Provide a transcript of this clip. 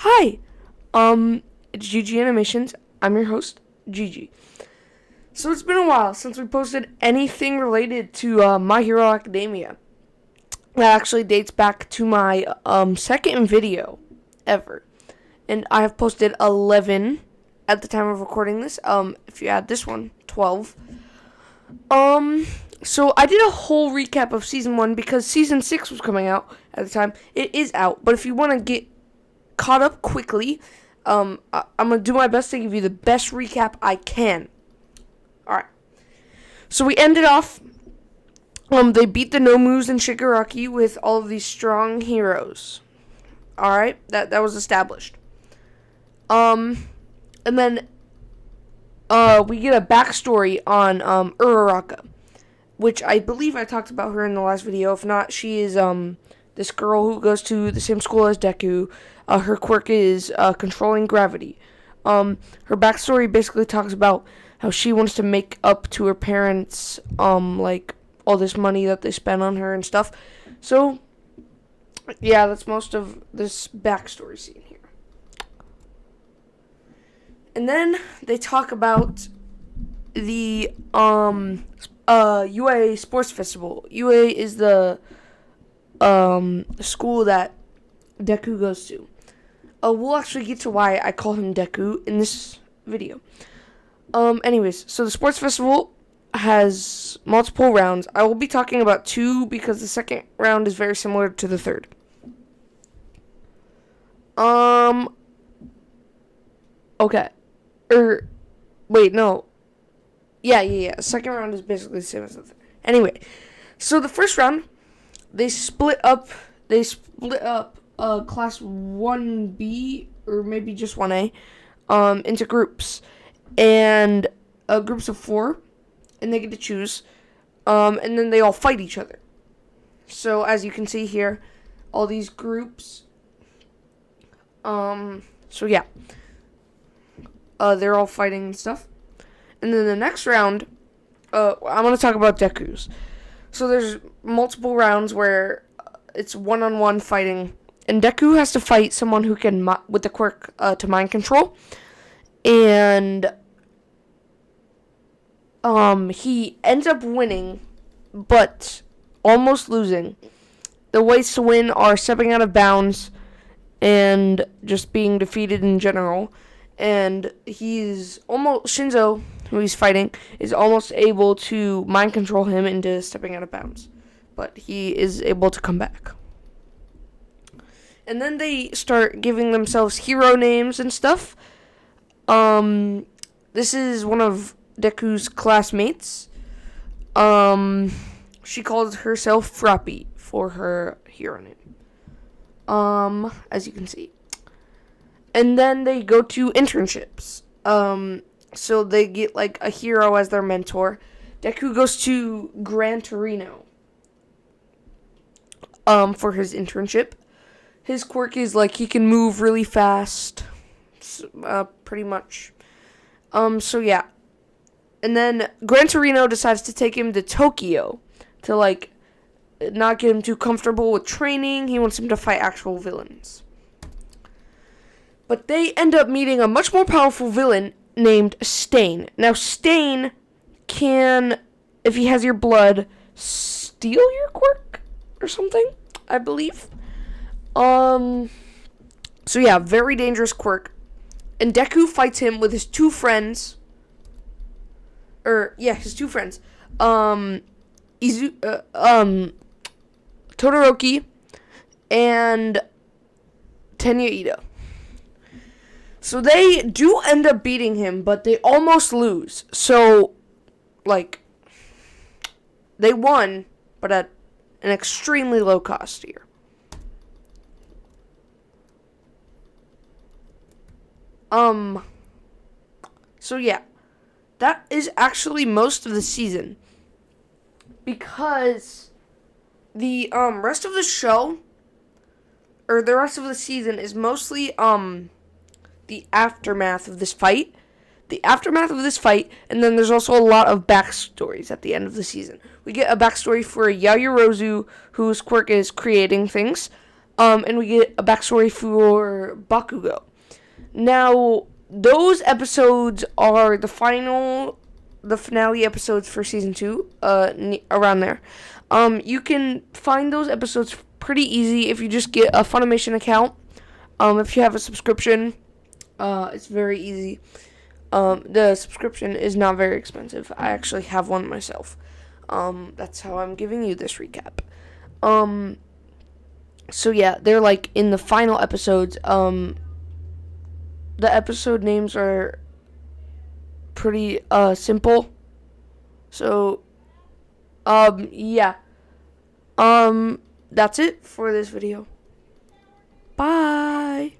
Hi, it's GG Animations. I'm your host, Gigi. So it's been a while since we posted anything related to My Hero Academia. That actually dates back to my second video ever, and I have posted 11 at the time of recording this. If you add this one, 12. So I did a whole recap of season 1 because season 6 was coming out at the time. It is out, but if you want to get caught up quickly, I'm gonna do my best to give you the best recap I can. Alright. So we ended off, they beat the Nomus and Shigaraki with all of these strong heroes. Alright, that was established. And then we get a backstory on Uraraka, which I believe I talked about her in the last video. If not, she is this girl who goes to the same school as Deku. Her quirk is controlling gravity. Her backstory basically talks about how she wants to make up to her parents, like all this money that they spent on her and stuff. So, yeah, that's most of this backstory scene here. And then they talk about the UA Sports Festival. UA is the school that Deku goes to. We'll actually get to why I call him Deku in this video. Anyways, so the sports festival has multiple rounds. I will be talking about 2 because the second round is very similar to the third. Okay. Wait, no. Yeah. Second round is basically the same as the third. Anyway, so the first round, they split up class 1B or maybe just 1A into groups, and groups of 4, and they get to choose, and then they all fight each other. So as you can see here, all these groups, so yeah, they're all fighting and stuff. And then the next round, I'm going to talk about Deku's. So there's multiple rounds where it's one-on-one fighting, and Deku has to fight someone who can, with the quirk to mind control, and he ends up winning, but almost losing. The ways to win are stepping out of bounds and just being defeated in general. And Shinzo, who he's fighting, is almost able to mind control him into stepping out of bounds. But he is able to come back. And then they start giving themselves hero names and stuff. This is one of Deku's classmates. She calls herself Frappy for her hero name. As you can see. And then they go to internships. So they get like a hero as their mentor. Deku goes to Gran Torino for his internship. His quirk is like he can move really fast, pretty much. So yeah. And then Gran Torino decides to take him to Tokyo to like not get him too comfortable with training. He wants him to fight actual villains. But they end up meeting a much more powerful villain named Stain. Now, Stain can, if he has your blood, steal your quirk or something, I believe. So yeah, very dangerous quirk. And Deku fights him with his two friends. His two friends. Todoroki and Tenya Ida. So they do end up beating him, but they almost lose. So, like, they won, but at an extremely low cost here. So yeah, that is actually most of the season. Because the, rest of the show, or the rest of the season is mostly, the aftermath of this fight. And then there's also a lot of backstories at the end of the season. We get a backstory for Yaoyorozu, whose quirk is creating things. and we get a backstory for Bakugo. Now, those episodes are the finale episodes for season 2, around there. You can find those episodes pretty easy if you just get a Funimation account. If you have a subscription, it's very easy. The subscription is not very expensive. I actually have one myself. That's how I'm giving you this recap. So yeah, they're like in the final episodes. The episode names are pretty simple. So yeah. That's it for this video. Bye.